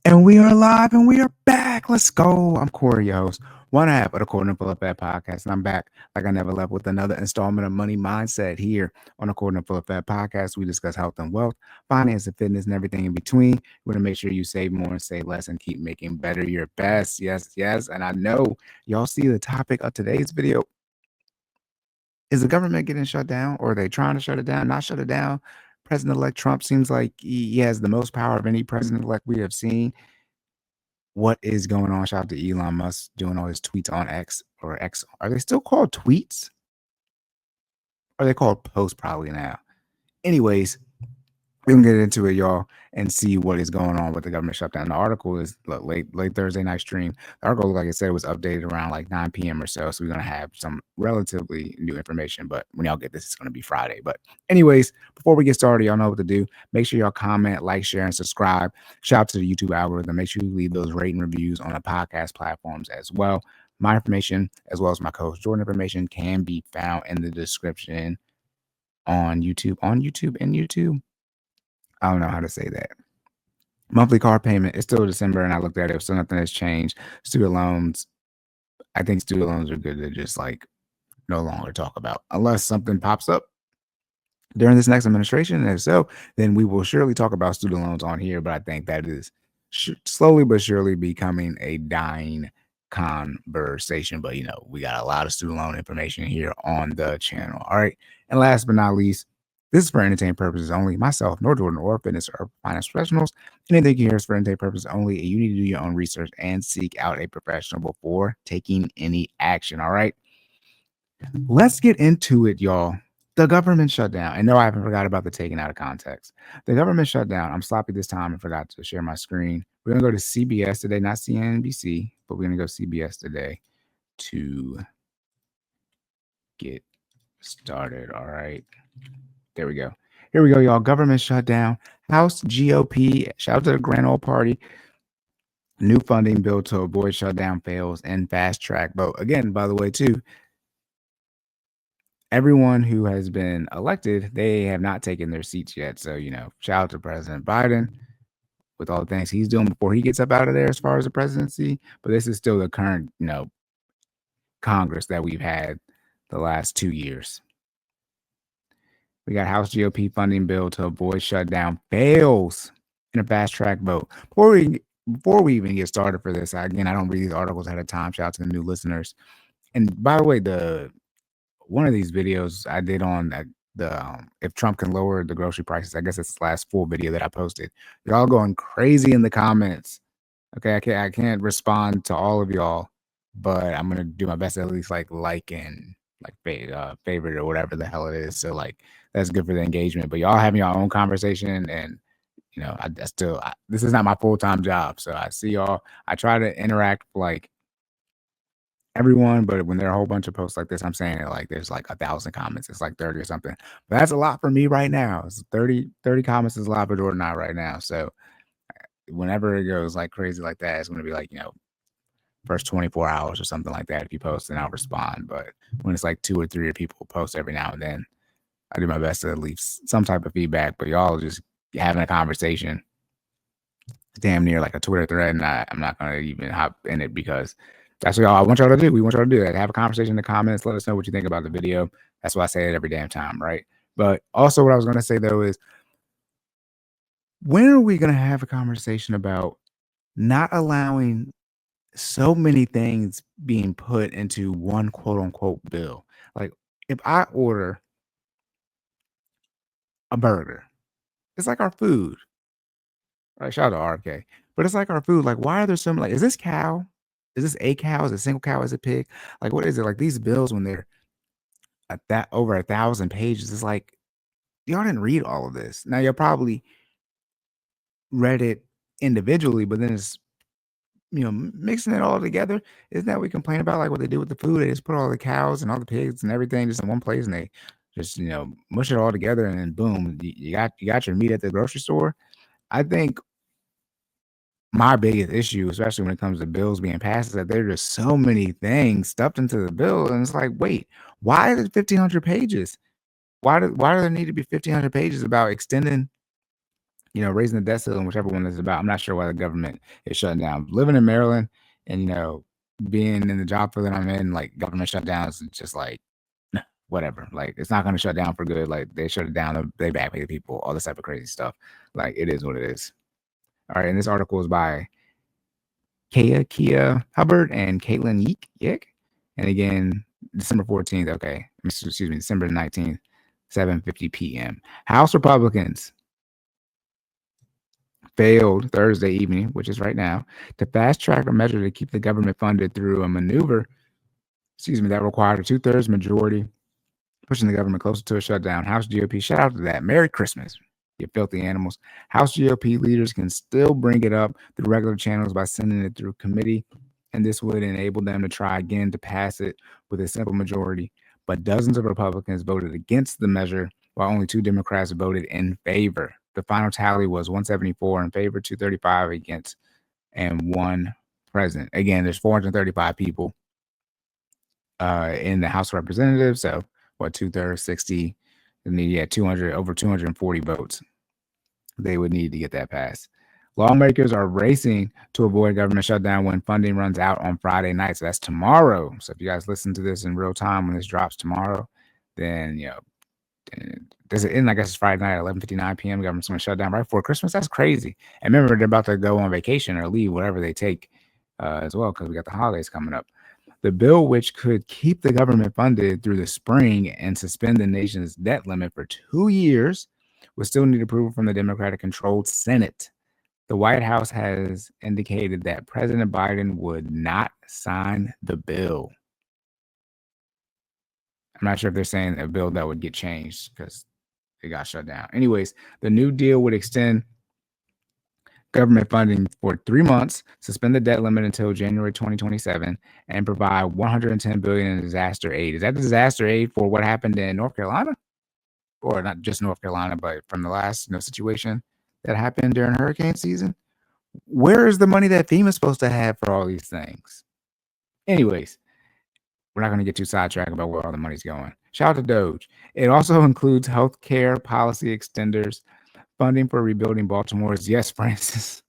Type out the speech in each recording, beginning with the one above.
And we are live and we are back. Let's go. I'm Cory, your host, one half of the Cory and Full of Fat podcast. And I'm back like I never left with another installment of Money Mindset here on the Cory and Full of Fat podcast. We discuss health and wealth, finance and fitness, and everything in between. We want to make sure you save more and save less and keep making better your best. Yes, yes. And I know y'all see the topic of today's video. Is the government getting shut down, or are they trying to shut it down, not shut it down? President-elect Trump seems like he has the most power of any president-elect we have seen. What is going on? Shout out to Elon Musk doing all his tweets on X or X. Are they still called tweets? Or are they called posts probably now? Anyways, we can get into it, y'all, and see what is going on with the government shutdown. The article is late Thursday night stream. The article, like I said, was updated around like 9 p.m. or so. So we're gonna have some relatively new information. But when y'all get this, it's gonna be Friday. But anyways, before we get started, y'all know what to do. Make sure y'all comment, like, share, and subscribe. Shout out to the YouTube algorithm. Make sure you leave those rating reviews on the podcast platforms as well. My information, as well as my co-host Jordan information, can be found in the description on YouTube. I don't know how to say that. Monthly car payment is still December, and I looked at it. Still nothing has changed. Student loans, I think student loans are good to just like no longer talk about unless something pops up during this next administration. And if so, then we will surely talk about student loans on here. But I think that is slowly but surely becoming a dying conversation. But we got a lot of student loan information here on the channel. All right. And last but not least, this is for entertainment purposes only. Myself, nor Jordan or fitness or finance professionals. Anything you hear is for entertainment purposes only. And you need to do your own research and seek out a professional before taking any action. All right. Let's get into it, y'all. The government shutdown. And no, I haven't forgot about the taking out of context. The government shutdown. I'm sloppy this time and forgot to share my screen. We're going to go to CBS today, not CNBC, but we're going to go CBS today to get started. All right. There we go. Here we go, y'all. Government shutdown. House GOP. Shout out to the Grand Old Party. New funding bill to avoid shutdown fails and fast track vote. Again, by the way, too, everyone who has been elected, they have not taken their seats yet. So, shout out to President Biden with all the things he's doing before he gets up out of there as far as the presidency. But this is still the current, Congress that we've had the last 2 years. We got House GOP funding bill to avoid shutdown fails in a fast track vote. Before we even get started for this, again, I don't read these articles ahead of time. Shout out to the new listeners. And by the way, one of these videos I did on if Trump can lower the grocery prices, I guess it's the last full video that I posted. You're all going crazy in the comments. Okay, I can't respond to all of y'all, but I'm gonna do my best to at least like and favorite or whatever the hell it is. So that's good for the engagement. But y'all having your own conversation, and this is not my full-time job. So I see y'all. I try to interact everyone, but when there are a whole bunch of posts like this, I'm saying it like there's like 1,000 comments. It's like 30 or something. But that's a lot for me right now. It's 30 comments is a lot for Jordan and I right now. So whenever it goes like crazy like that, it's going to be like, first 24 hours or something like that. If you post, then I'll respond. But when it's like 2 or 3 people post every now and then, I do my best to leave some type of feedback. But y'all just having a conversation, damn near like a Twitter thread, and I'm not going to even hop in it because that's what I want y'all to do. We want y'all to do that. Have a conversation in the comments. Let us know what you think about the video. That's why I say it every damn time, right? But also what I was going to say, though, is when are we going to have a conversation about not allowing so many things being put into one quote-unquote bill? Like, if I order a burger, it's like our food. Right? Shout out to RK. But it's like our food. Like, why are there so many? Is this cow? Is this a cow? Is it single cow? Is it pig? Like, what is it? Like, these bills, when they're that over 1,000 pages, it's like y'all didn't read all of this. Now y'all probably read it individually, but then it's mixing it all together. Isn't that what we complain about? Like what they do with the food? They just put all the cows and all the pigs and everything just in one place, and they just mush it all together, and then boom, you got your meat at the grocery store. I think my biggest issue, especially when it comes to bills being passed, is that there are just so many things stuffed into the bill, and it's like, wait, why is it 1,500 pages? Why do there need to be 1,500 pages about extending raising the debt ceiling, whichever one this is about. I'm not sure why the government is shutting down. Living in Maryland and, being in the job field that I'm in, like government shutdowns, it's just like, whatever. Like, it's not going to shut down for good. Like, they shut it down, they back pay the people, all this type of crazy stuff. Like, it is what it is. All right. And this article is by Kia Hubbard and Caitlin Yick. And again, December 14th. Okay. Excuse me, December 19th, 7:50 p.m. House Republicans failed Thursday evening, which is right now, to fast track a measure to keep the government funded through a maneuver, that required a 2/3 majority, pushing the government closer to a shutdown. House GOP, shout out to that. Merry Christmas, you filthy animals. House GOP leaders can still bring it up through regular channels by sending it through committee, and this would enable them to try again to pass it with a simple majority. But dozens of Republicans voted against the measure, while only 2 Democrats voted in favor. The final tally was 174 in favor, 235 against, and 1 present. Again, there's 435 people in the House of Representatives. So what, 2/3, 60? And then 200, over 240 votes they would need to get that passed. Lawmakers are racing to avoid government shutdown when funding runs out on Friday night. So that's tomorrow. So if you guys listen to this in real time when this drops tomorrow, then does it end? I guess it's Friday night at 11:59 p.m. Government's going to shut down right before Christmas. That's crazy. And remember, they're about to go on vacation or leave, whatever they take, as well, because we got the holidays coming up. The bill, which could keep the government funded through the spring and suspend the nation's debt limit for 2 years, will still need approval from the Democratic-controlled Senate. The White House has indicated that President Biden would not sign the bill. I'm not sure if they're saying a bill that would get changed because it got shut down. Anyways, the new deal would extend government funding for 3 months, suspend the debt limit until January 2027, and provide $110 billion in disaster aid. Is that disaster aid for what happened in North Carolina? Or not just North Carolina, but from the last situation that happened during hurricane season? Where is the money that FEMA's supposed to have for all these things? Anyways, we're not going to get too sidetracked about where all the money's going. Shout out to Doge. It also includes healthcare policy extenders, funding for rebuilding Baltimore's, yes, Francis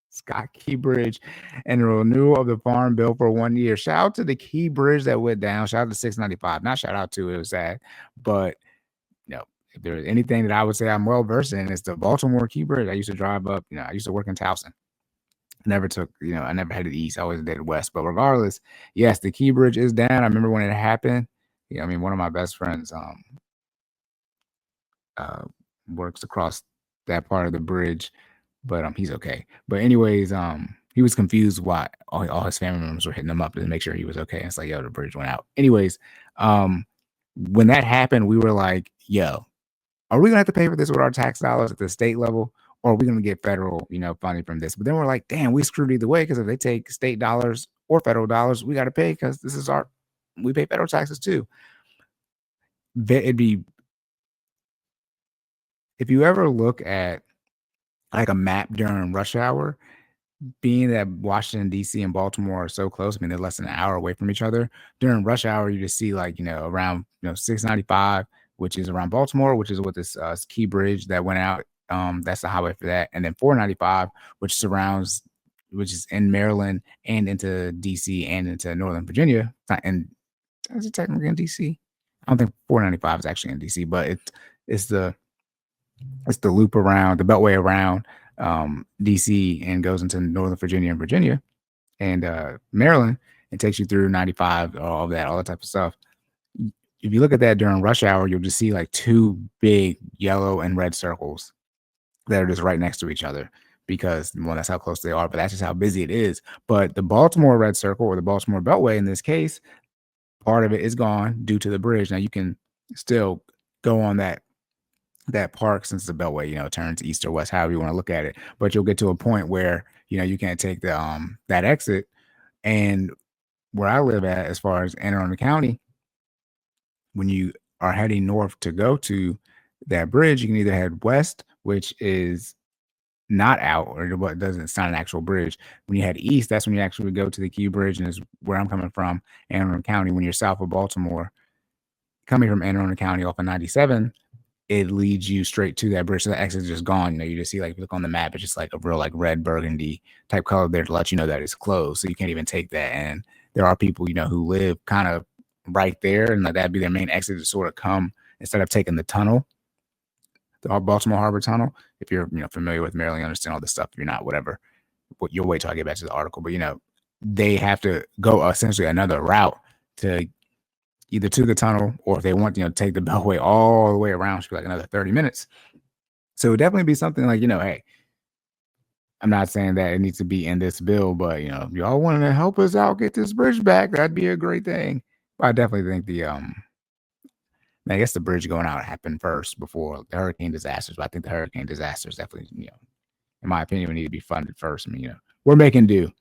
Scott Key Bridge, and the renewal of the Farm Bill for 1 year. Shout out to the Key Bridge that went down. Shout out to 695. Not shout out to it, was sad. But if there's anything that I would say I'm well versed in, it's the Baltimore Key Bridge. I used to drive up, I used to work in Towson. Never took, I never headed east. I always did west. But regardless, yes, the Key Bridge is down. I remember when it happened. One of my best friends works across that part of the bridge, but he's okay. But anyways, he was confused why all his family members were hitting him up to make sure he was okay. And it's like, yo, the bridge went out. Anyways, when that happened, we were like, yo, are we gonna have to pay for this with our tax dollars at the state level, or are we gonna get federal, funding from this? But then we're like, damn, we screwed either way, because if they take state dollars or federal dollars, we got to pay, because this is we pay federal taxes too. It'd be, if you ever look at like a map during rush hour, being that Washington, D.C. and Baltimore are so close, they're less than an hour away from each other. During rush hour, you just see around 695, which is around Baltimore, which is what this Key Bridge that went out. That's the highway for that. And then 495, which is in Maryland and into D.C. and into Northern Virginia. And is it technically in D.C.? I don't think 495 is actually in D.C., but it's the loop around, the beltway around DC, and goes into Northern Virginia and Virginia and Maryland, and takes you through 95, all that type of stuff. If you look at that during rush hour, you'll just see like 2 big yellow and red circles that are just right next to each other, because, well, that's how close they are, but that's just how busy it is. But the Baltimore red circle, or the Baltimore Beltway in this case, part of it is gone due to the bridge. Now you can still go on that park, since the beltway, turns east or west, however you want to look at it. But you'll get to a point where, you can't take the that exit. And where I live at, as far as Anne Arundel County, when you are heading north to go to that bridge, you can either head west, which is not out, or what doesn't, it's not an actual bridge. When you head east, that's when you actually go to the Key Bridge, and is where I'm coming from, Anne Arundel County. When you're south of Baltimore, coming from Anne Arundel County off of 97, it leads you straight to that bridge. So the exit is just gone. You just see, like, look on the map, it's just like a real, like, red burgundy type color there to let you know that it's closed. So you can't even take that. And there are people, who live kind of right there, and like that'd be their main exit to sort of come instead of taking the tunnel, the Baltimore Harbor Tunnel. If you're, familiar with Maryland, you understand all this stuff. If you're not, whatever. You'll wait till I get back to the article. But they have to go essentially another route to either to the tunnel, or if they want, take the Beltway all the way around, should be like another 30 minutes. So it would definitely be something like, hey, I'm not saying that it needs to be in this bill, but if y'all want to help us out, get this bridge back, that'd be a great thing. But I definitely think I guess the bridge going out happened first before the hurricane disasters. But I think the hurricane disasters definitely, in my opinion, would need to be funded first. I mean, we're making do.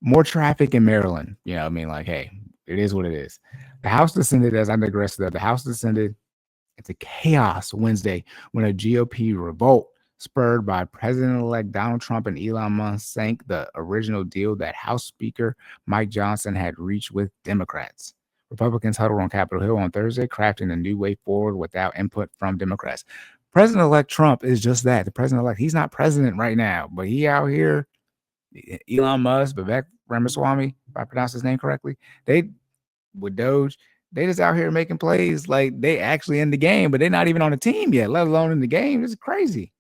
More traffic in Maryland. Like, hey, it is what it is. The House descended, as I digress, the House descended into chaos Wednesday when a GOP revolt spurred by President-elect Donald Trump and Elon Musk sank the original deal that House Speaker Mike Johnson had reached with Democrats. Republicans huddled on Capitol Hill on Thursday, crafting a new way forward without input from Democrats. President-elect Trump is just that, the president-elect. He's not president right now, but he out here. Elon Musk, Vivek Ramaswamy, if I pronounce his name correctly, they with Doge, they just out here making plays like they actually in the game, but they're not even on the team yet, let alone in the game. This is crazy.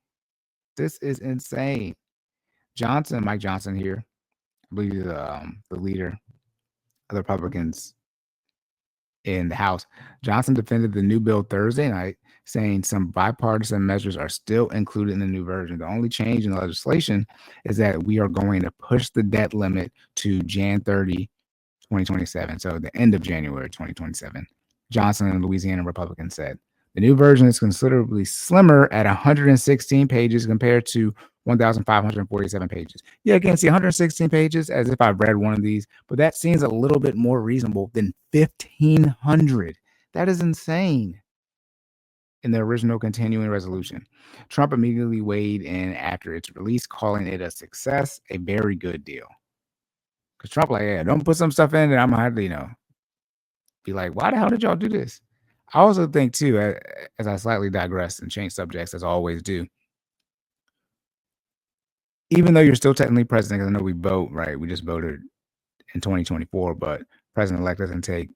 This is insane. Mike Johnson here, I believe he's the leader of the Republicans in the House. Johnson defended the new bill Thursday night, saying some bipartisan measures are still included in the new version. The only change in the legislation is that we are going to push the debt limit to Jan 30, 2027. So the end of January 2027. Johnson and Louisiana Republicans said. The new version is considerably slimmer at 116 pages compared to 1,547 pages. Yeah, again, see 116 pages as if I've read one of these, but that seems a little bit more reasonable than 1,500. That is insane. In the original continuing resolution, Trump immediately weighed in after its release, calling it a success, a very good deal. Because Trump, like, yeah, don't put some stuff in that I'm going to have to, be like, why the hell did y'all do this? I also think, too, as I slightly digress and change subjects, as I always do, even though you're still technically president, because I know we vote, right? We just voted in 2024, but president-elect doesn't take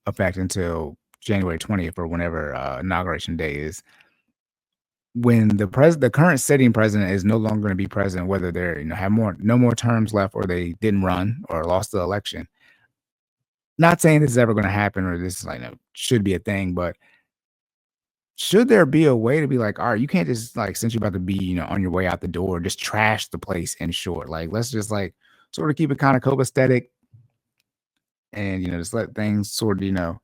effect until January 20th or whenever inauguration day is. When the current sitting president is no longer going to be president, whether they're have no more terms left, or they didn't run or lost the election. Not saying this is ever going to happen or this is like should be a thing, but should there be a way to be like, all right, you can't just like, since you're about to be on your way out the door, just trash the place in short. Like, let's just like sort of keep it kind of copacetic and just let things sort of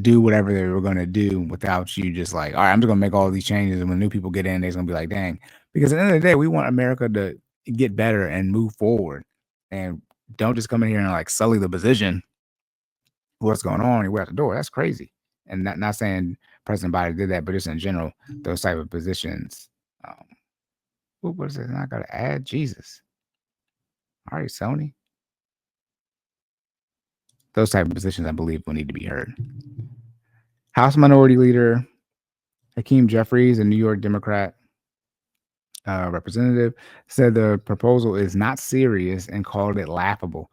do whatever they were going to do without you just like, all right, I'm just going to make all these changes. And when new people get in, they're going to be like, dang. Because at the end of the day, we want America to get better and move forward. And don't just come in here and like sully the position. What's going on? You're out the door. That's crazy. And not saying President Biden did that, but just in general, those type of positions. What is it? I got to add Jesus. All right, Sony. Those type of positions, I believe, will need to be heard. House Minority Leader Hakeem Jeffries, a New York Democrat representative, said the proposal is not serious and called it laughable.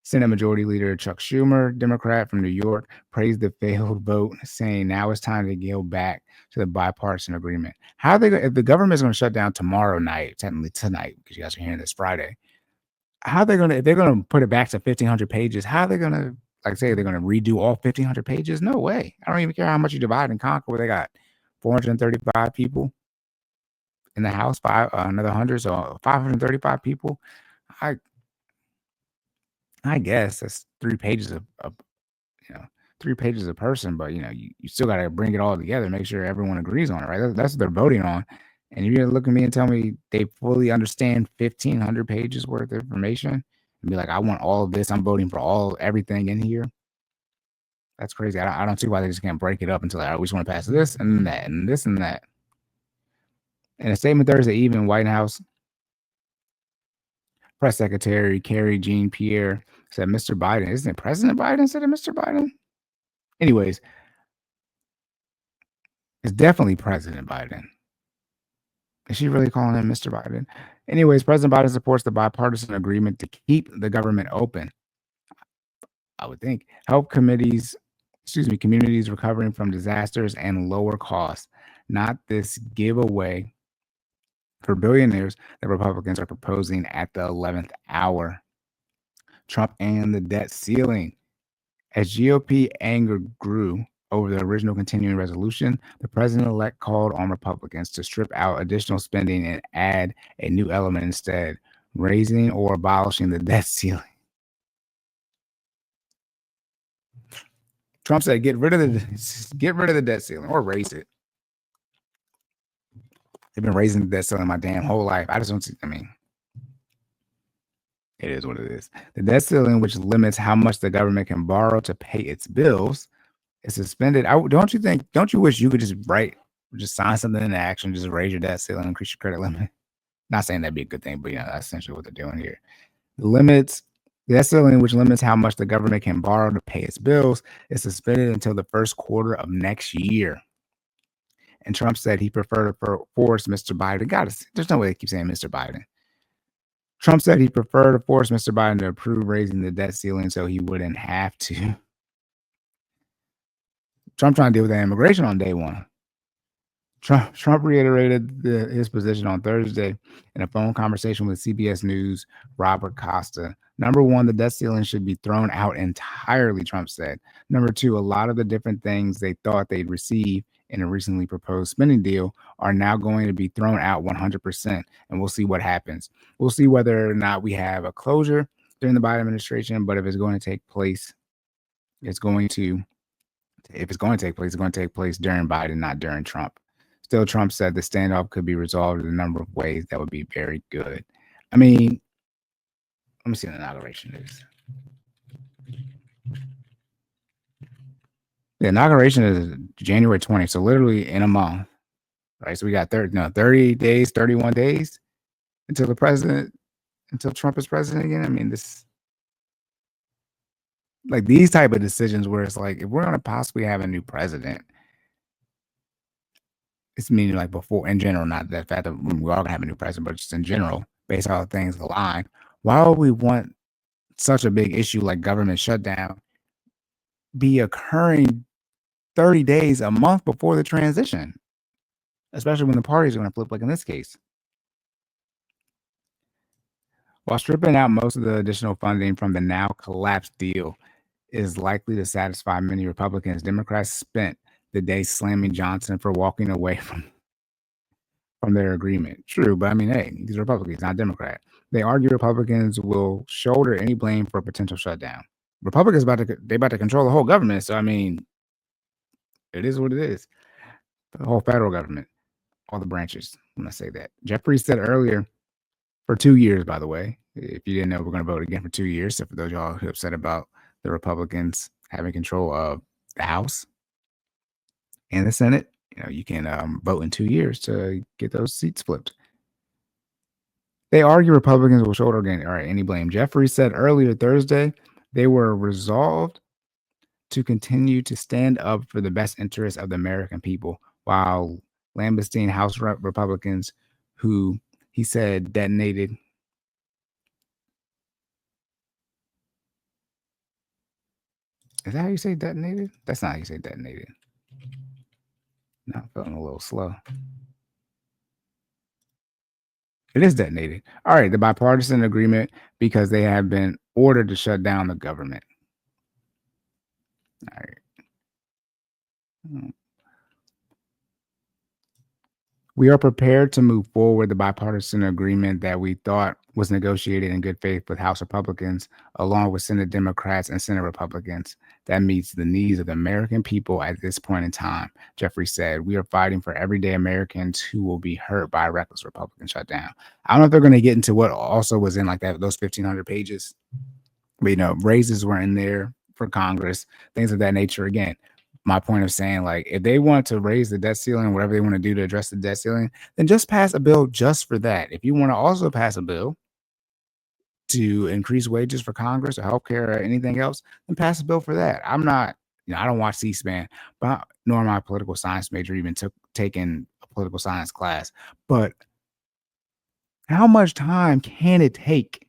Senate Majority Leader Chuck Schumer, Democrat from New York, praised the failed vote, saying now it's time to go back to the bipartisan agreement. How are they going? If the government is going to shut down tomorrow night, technically tonight, because you guys are hearing this Friday, how are they going to? If they're going to put it back to 1,500 pages, how are they going to? Like, say they're going to redo all 1,500 pages? No way. I don't even care how much you divide and conquer. Where they got 435 people in the House, another 100, so 535 people. I guess that's 3 pages of 3 pages a person, but you still got to bring it all together, make sure everyone agrees on it, right? That's what they're voting on. And you're gonna look at me and tell me they fully understand 1,500 pages worth of information and be like, I want all of this. I'm voting for everything in here. That's crazy. I don't see why they just can't break it up until like, we just want to pass this and that and this and that. In a statement Thursday evening, White House Press Secretary Cory Jean-Pierre said, Mr. Biden, isn't it President Biden? Said it, Mr. Biden? Anyways, It's definitely President Biden. Is she really calling him Mr. Biden? Anyways, President Biden supports the bipartisan agreement to keep the government open. I would think help communities recovering from disasters and lower costs, not this giveaway for billionaires that Republicans are proposing at the 11th hour. Trump and the debt ceiling. As GOP anger grew over the original continuing resolution, the president-elect called on Republicans to strip out additional spending and add a new element instead, raising or abolishing the debt ceiling. Trump said, "Get rid of the debt ceiling or raise it." They've been raising the debt ceiling my damn whole life. I just don't see. I mean, it is what it is. The debt ceiling, which limits how much the government can borrow to pay its bills, is suspended. Don't you wish you could just sign something into action, just raise your debt ceiling, increase your credit limit? Not saying that'd be a good thing, but that's essentially what they're doing here. The debt ceiling, which limits how much the government can borrow to pay its bills, is suspended until the first quarter of next year. And Trump said he preferred to force Mr. Biden. There's no way they keep saying Mr. Biden. Trump said he preferred to force Mr. Biden to approve raising the debt ceiling so he wouldn't have to. Trump trying to deal with that immigration on day one. Trump reiterated his position on Thursday in a phone conversation with CBS News' Robert Costa. Number one, the debt ceiling should be thrown out entirely, Trump said. Number two, a lot of the different things they thought they'd receive in a recently proposed spending deal are now going to be thrown out 100%, and we'll see what happens. We'll see whether or not we have a closure during the Biden administration, but if it's going to take place, it's going to take place during Biden, not during Trump. Still, Trump said the standoff could be resolved in a number of ways that would be very good. I mean, let me see the inauguration news. The inauguration is January 20th, so literally in a month, right? So we got 30 days, 31 days until Trump is president again. I mean, these type of decisions where it's like, if we're going to possibly have a new president, it's meaning like before, in general, not the fact that we are going to have a new president, but just in general, based on how things align. Why would we want such a big issue like government shutdown be occurring 30 days, a month before the transition, especially when the parties are going to flip, like in this case? While stripping out most of the additional funding from the now collapsed deal is likely to satisfy many Republicans, Democrats spent the day slamming Johnson for walking away from their agreement. True, but I mean, hey, these are Republicans, not Democrat. They argue Republicans will shoulder any blame for a potential shutdown. Republicans about to control the whole government, so I mean, it is what it is. The whole federal government, all the branches. When I say that, Jeffrey said earlier, for 2 years, by the way. If you didn't know, we're going to vote again for 2 years. So for those of y'all who are upset about the Republicans having control of the House and the Senate, you can vote in 2 years to get those seats flipped. They argue Republicans will shoulder any blame. Jeffrey said earlier Thursday they were resolved to continue to stand up for the best interests of the American people, while lambasting House Republicans who he said detonated. Is that how you say detonated? That's not how you say detonated. No, I'm feeling a little slow. It is detonated. All right, the bipartisan agreement because they have been ordered to shut down the government. All right. We are prepared to move forward the bipartisan agreement that we thought was negotiated in good faith with House Republicans, along with Senate Democrats and Senate Republicans, that meets the needs of the American people at this point in time, Jeffrey said. We are fighting for everyday Americans who will be hurt by a reckless Republican shutdown. I don't know if they're going to get into what also was in like that, those 1,500 pages, but raises were in there for Congress, things of that nature. Again, my point of saying, like, if they want to raise the debt ceiling, whatever they want to do to address the debt ceiling, then just pass a bill just for that. If you want to also pass a bill to increase wages for Congress or healthcare or anything else, then pass a bill for that. I'm not I don't watch C-SPAN, but nor am I a political science major, even taking a political science class. But how much time can it take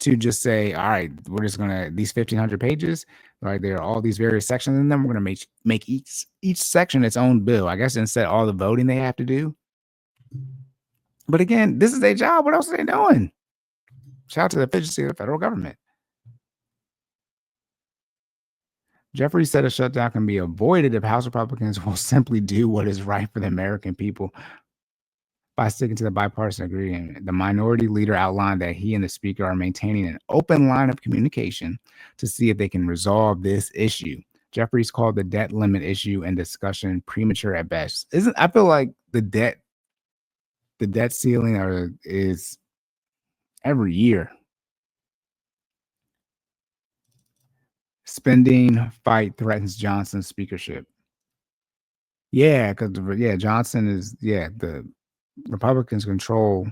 to just say, all right, we're just gonna these 1,500 pages, right? There are all these various sections in them. We're gonna make each section its own bill. I guess instead all the voting they have to do. But again, this is their job. What else are they doing? Shout out to the efficiency of the federal government. Jeffrey said a shutdown can be avoided if House Republicans will simply do what is right for the American people by sticking to the bipartisan agreement. The minority leader outlined that he and the speaker are maintaining an open line of communication to see if they can resolve this issue. Jeffries called the debt limit issue and discussion premature at best. I feel like the debt ceiling is every year. Spending fight threatens Johnson's speakership. Yeah, because Johnson is the Republicans control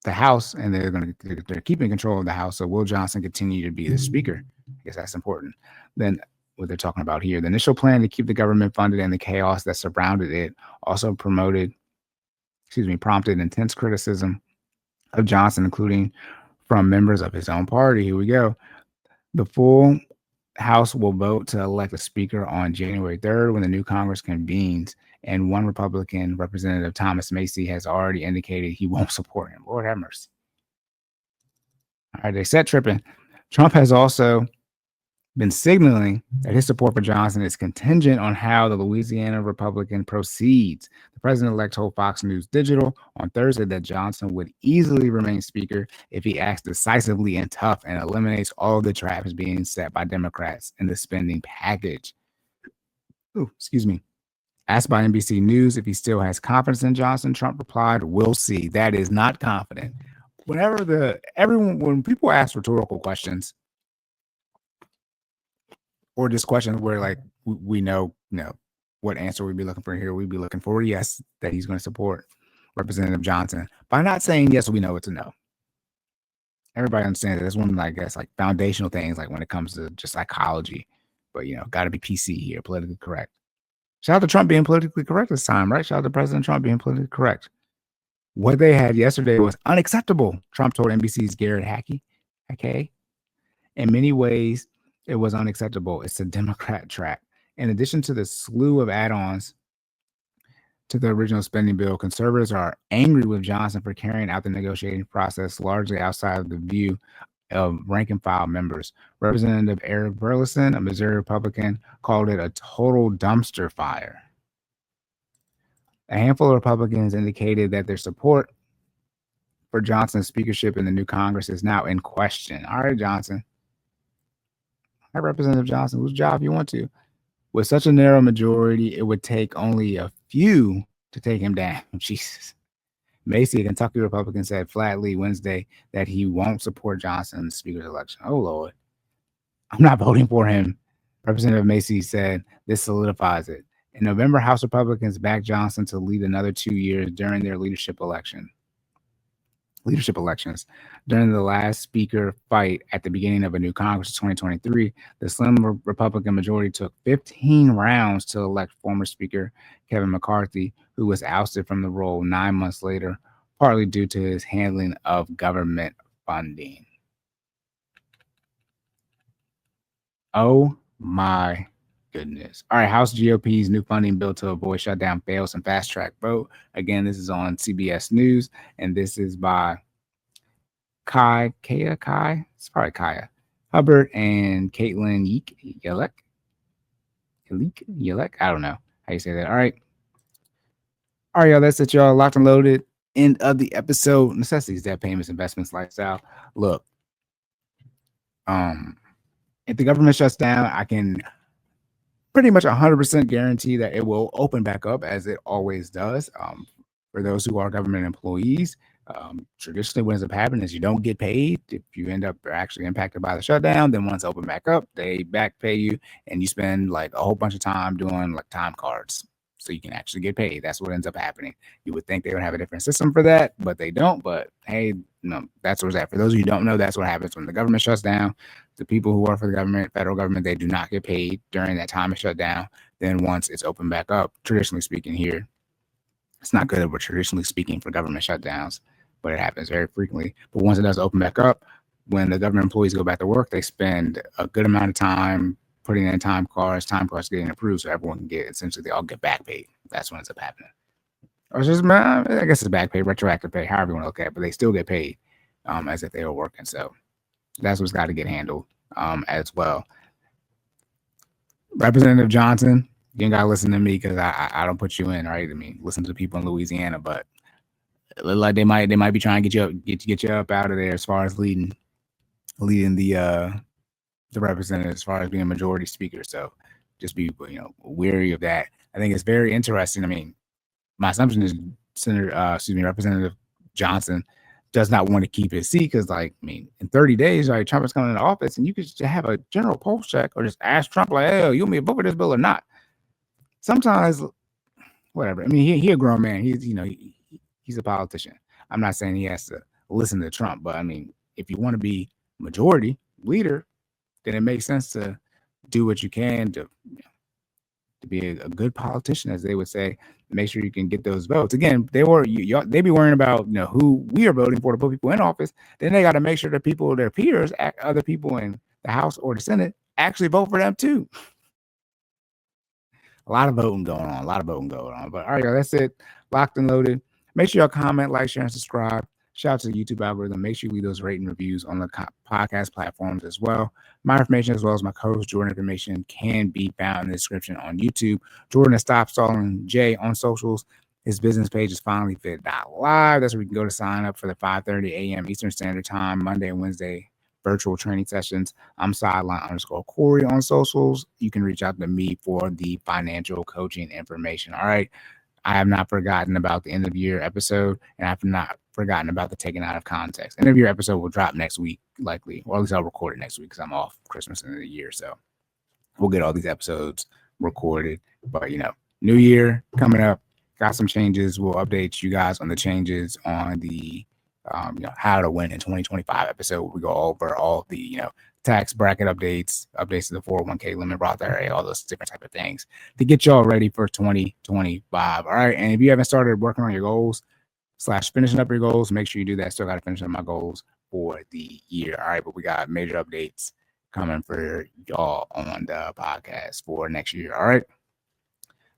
the House, and they're keeping control of the House. So will Johnson continue to be the speaker? I guess that's important. Then what they're talking about here, the initial plan to keep the government funded and the chaos that surrounded it also prompted intense criticism of Johnson, including from members of his own party. Here we go. The full House will vote to elect a speaker on January 3rd when the new Congress convenes, and one Republican, Representative Thomas Macy, has already indicated he won't support him. Lord have mercy. All right, they set tripping. Trump has also been signaling that his support for Johnson is contingent on how the Louisiana Republican proceeds. The president-elect told Fox News Digital on Thursday that Johnson would easily remain speaker if he acts decisively and tough and eliminates all of the traps being set by Democrats in the spending package. Asked by NBC News if he still has confidence in Johnson, Trump replied, "We'll see." That is not confident. When people ask rhetorical questions, or just questions where like we know, what answer we'd be looking for here. We'd be looking for yes, that he's going to support Representative Johnson. By not saying yes, we know it's a no. Everybody understands that. That's one of, I guess, like foundational things, like when it comes to just psychology. But got to be PC here, politically correct. Shout out to Trump being politically correct this time, right? Shout out to President Trump being politically correct. What they had yesterday was unacceptable, Trump told NBC's Garrett Hackey. Okay. In many ways, it was unacceptable. It's a Democrat trap. In addition to the slew of add-ons to the original spending bill, conservatives are angry with Johnson for carrying out the negotiating process largely outside of the view of rank and file members. Representative Eric Burleson, a Missouri Republican, called it a total dumpster fire. A handful of Republicans indicated that their support for Johnson's speakership in the new Congress is now in question. All right, Johnson. All right, Representative Johnson, whose job you want to? With such a narrow majority, it would take only a few to take him down. Jesus. Macy, a Kentucky Republican, said flatly Wednesday that he won't support Johnson in the speaker's election. Oh, Lord. I'm not voting for him. Representative Macy said this solidifies it. In November, House Republicans backed Johnson to lead another 2 years during their leadership elections. During the last speaker fight at the beginning of a new Congress in 2023, the slim Republican majority took 15 rounds to elect former Speaker Kevin McCarthy, who was ousted from the role 9 months later, partly due to his handling of government funding. Oh my goodness. All right, House GOP's new funding bill to avoid shutdown fails and fast track vote. Again, this is on CBS News, and this is by Kai, it's probably Kaya Hubbard and Caitlin Yelek. I don't know how you say that. All right, y'all. That's it, y'all. Locked and loaded. End of the episode. Necessities, debt payments, investments, lifestyle. Look, if the government shuts down, I can pretty much 100% guarantee that it will open back up as it always does. For those who are government employees, traditionally what ends up happening is you don't get paid. If you end up actually impacted by the shutdown, then once open back up, they back pay you, and you spend like a whole bunch of time doing like time cards. so you can actually get paid. That's what ends up happening. You would think they would have a different system for that, but they don't. But hey, no, that's what's that. For those of you who don't know, that's what happens when the government shuts down. The people who work for the government, federal government, they do not get paid during that time of shutdown. Then once it's opened back up, traditionally speaking here, it's not good we're traditionally speaking for government shutdowns, but it happens very frequently. But once it does open back up, when the government employees go back to work, they spend a good amount of time putting in time cards getting approved so everyone can get, essentially, they all get back paid. That's when it's up happening. Or it's just, I guess it's back pay, retroactive pay, however you want to look at it, but they still get paid as if they were working. So that's what's got to get handled as well. Representative Johnson, you ain't got to listen to me because I don't put you in, right? I mean, listen to the people in Louisiana, but it look like they might be trying to get you up out of there as far as leading the representative as far as being a majority speaker. So just be wary of that. I think it's very interesting. I mean, my assumption is Representative Johnson does not want to keep his seat because, like, I mean, in 30 days, like, Trump is coming into office, and you could just have a general pulse check or just ask Trump, like, hey, you want me to vote for this bill or not? Sometimes, whatever. I mean, he a grown man. He's a politician. I'm not saying he has to listen to Trump, but I mean, if you want to be majority leader, then it makes sense to do what you can to be a good politician, as they would say. Make sure you can get those votes. Again, they be worrying about who we are voting for to put people in office. Then they got to make sure that people, their peers, other people in the House or the Senate, actually vote for them too. A lot of voting going on. But all right, y'all, that's it. Locked and loaded. Make sure y'all comment, like, share, and subscribe. Shout out to the YouTube algorithm. Make sure you leave those rating reviews on the podcast platforms as well. My information, as well as my co-host Jordan information, can be found in the description on YouTube. Jordan has stopped stalling Jay on socials. His business page is FinallyFit.live. That's where you can go to sign up for the 5:30 a.m. Eastern Standard Time, Monday and Wednesday virtual training sessions. I'm sideline_Cory on socials. You can reach out to me for the financial coaching information. All right. I have not forgotten about the end of year episode, and I've not forgotten about the taken out of context. End of year episode will drop next week, likely, or at least I'll record it next week because I'm off Christmas end of the year. So we'll get all these episodes recorded. But new year coming up, got some changes. We'll update you guys on the changes on the how to win in 2025 episode. We go over all the tax bracket updates to the 401k limit, Roth IRA, all those different type of things to get y'all ready for 2025. All right. And if you haven't started working on your goals / finishing up your goals, make sure you do that. Still got to finish up my goals for the year. All right. But we got major updates coming for y'all on the podcast for next year. All right.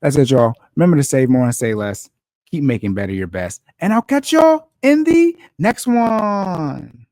That's it, y'all. Remember to save more and say less. Keep making better your best. And I'll catch y'all in the next one.